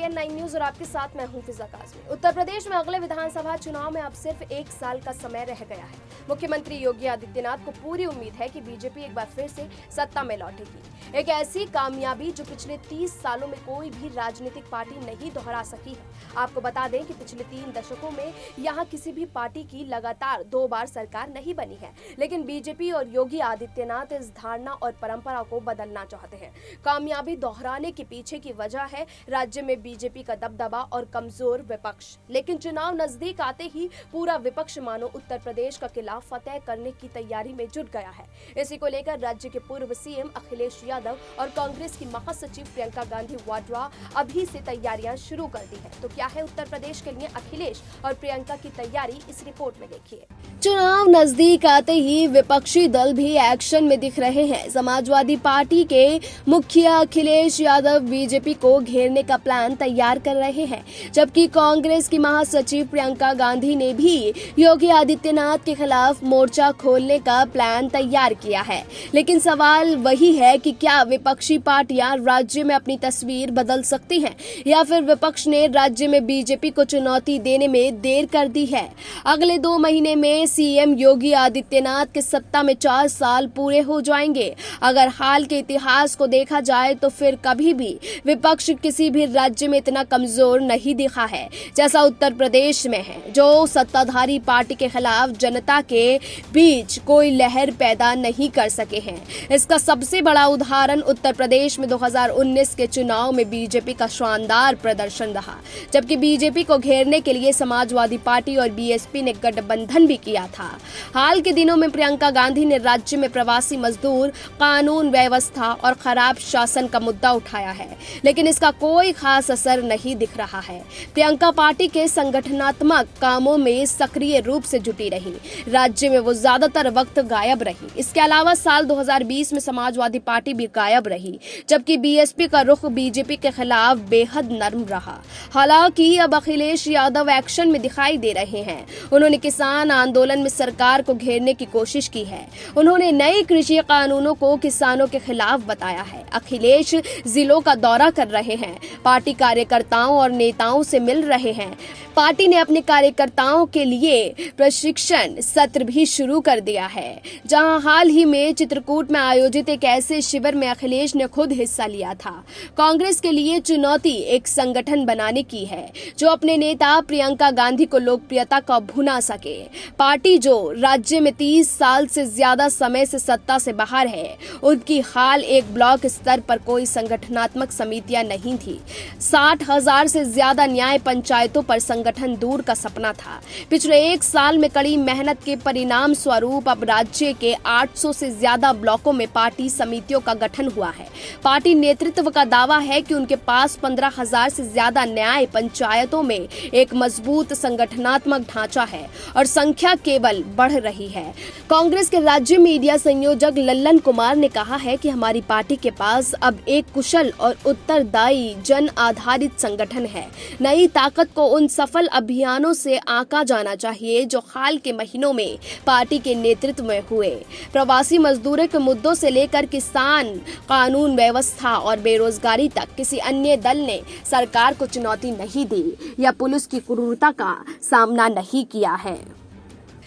SPN 9 news और आपके साथ मैं हूं फिजा काज़मी। उत्तर प्रदेश में अगले विधानसभा चुनाव में अब सिर्फ 1 साल का समय रह गया है। मुख्यमंत्री योगी आदित्यनाथ को पूरी उम्मीद है कि बीजेपी एक बार फिर से सत्ता में लौटेगी। एक ऐसी कामयाबी जो पिछले 30 सालों में कोई भी राजनीतिक पार्टी नहीं दोहरा सकी है। आपको बता दें कि पिछले 3 दशकों में यहाँ किसी भी पार्टी की लगातार 2 बार सरकार नहीं बनी है, लेकिन बीजेपी और योगी आदित्यनाथ इस धारणा और परंपरा को बदलना चाहते हैं। कामयाबी दोहराने के पीछे की वजह है राज्य में बीजेपी का दबदबा और कमजोर विपक्ष। लेकिन चुनाव नजदीक आते ही पूरा विपक्ष मानो उत्तर प्रदेश का किला फतेह करने की तैयारी में जुट गया है। इसी को लेकर राज्य के पूर्व सीएम अखिलेश यादव और कांग्रेस की महासचिव प्रियंका गांधी वाड्रा अभी से तैयारियां शुरू कर दी है। तो क्या है उत्तर प्रदेश के लिए अखिलेश और प्रियंका की तैयारी, इस रिपोर्ट में देखिए। चुनाव नजदीक आते ही विपक्षी दल भी एक्शन में दिख रहे हैं। समाजवादी पार्टी के मुखिया अखिलेश यादव बीजेपी को घेरने का प्लान तैयार कर रहे हैं, जबकि कांग्रेस की महासचिव प्रियंका गांधी ने भी योगी आदित्यनाथ के खिलाफ मोर्चा खोलने का प्लान तैयार किया है। लेकिन सवाल वही है कि क्या विपक्षी पार्टियां राज्य में अपनी तस्वीर बदल सकती हैं या फिर विपक्ष ने राज्य में बीजेपी को चुनौती देने में देर कर दी है। अगले 2 महीने में सीएम योगी आदित्यनाथ के सत्ता में 4 साल पूरे हो जाएंगे। अगर हाल के इतिहास को देखा जाए तो फिर कभी भी विपक्ष किसी भी राज्य में इतना कमजोर नहीं दिखा है जैसा उत्तर प्रदेश में है, जो सत्ताधारी पार्टी के खिलाफ जनता के बीच कोई लहर पैदा नहीं कर सके हैं। इसका सबसे बड़ा उदाहरण उत्तर प्रदेश में 2019 के चुनाव में बीजेपी का शानदार प्रदर्शन रहा, जबकि बीजेपी को घेरने के लिए समाजवादी पार्टी और बीएसपी ने गठबंधन भी किया था। हाल के दिनों में प्रियंका गांधी ने राज्य में प्रवासी मजदूर, कानून व्यवस्था और खराब शासन का मुद्दा उठाया है, लेकिन इसका कोई खास असर नहीं दिख रहा है। प्रियंका पार्टी के संगठनात्मक कामों में सक्रिय रूप से जुटी रही। राज्य में वो ज्यादातर वक्त गायब रही। इसके अलावा साल 2020 में समाजवादी पार्टी भी गायब रही, जबकि बीएसपी का रुख बीजेपी के खिलाफ बेहद नरम रहा। हालांकि अब अखिलेश यादव एक्शन में दिखाई दे रहे हैं। उन्होंने किसान आंदोलन में सरकार को घेरने की कोशिश की है। उन्होंने नए कृषि कानूनों को किसानों के खिलाफ बताया है। अखिलेश जिलों का दौरा कर रहे हैं, पार्टी कार्यकर्ताओं और नेताओं से मिल रहे हैं। पार्टी ने अपने कार्यकर्ताओं के लिए प्रशिक्षण सत्र भी शुरू कर दिया है, जहां हाल ही में चित्रकूट में आयोजित एक ऐसे शिविर में अखिलेश ने खुद हिस्सा लिया था। कांग्रेस के लिए चुनौती एक संगठन बनाने की है जो अपने नेता प्रियंका गांधी को लोकप्रियता का भुना सके। पार्टी जो राज्य में 30 साल से ज्यादा समय से सत्ता से बाहर है, उनकी हाल एक ब्लॉक स्तर पर कोई संगठनात्मक समितियां नहीं थी। 60,000 से ज्यादा न्याय पंचायतों पर संगठन दूर का सपना था। पिछले 1 साल में कड़ी मेहनत के परिणाम स्वरूप अब राज्य के 800 से ज्यादा ब्लॉकों में पार्टी समितियों का गठन हुआ है। पार्टी नेतृत्व का दावा है कि उनके पास 15,000 से ज्यादा न्याय पंचायतों में एक मजबूत संगठनात्मक ढांचा है और संख्या केवल बढ़ रही है। कांग्रेस के राज्य मीडिया संयोजक लल्लन कुमार ने कहा है कि हमारी पार्टी के पास अब एक कुशल और उत्तरदायी जन आधारित संगठन है। नई ताकत को उन सफल अभियानों से आंका जाना चाहिए जो हाल के महीनों में पार्टी के नेतृत्व में हुए। प्रवासी मजदूरों के मुद्दों से लेकर किसान, कानून व्यवस्था और बेरोजगारी तक किसी अन्य दल ने सरकार को चुनौती नहीं दी या पुलिस की क्रूरता का सामना नहीं किया है।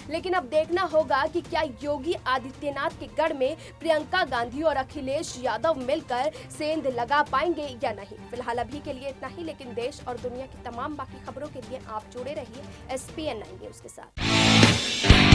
लेकिन अब देखना होगा कि क्या योगी आदित्यनाथ के गढ़ में प्रियंका गांधी और अखिलेश यादव मिलकर सेंध लगा पाएंगे या नहीं। फिलहाल अभी के लिए इतना ही, लेकिन देश और दुनिया की तमाम बाकी खबरों के लिए आप जुड़े रहिए SPN 9 न्यूज के साथ।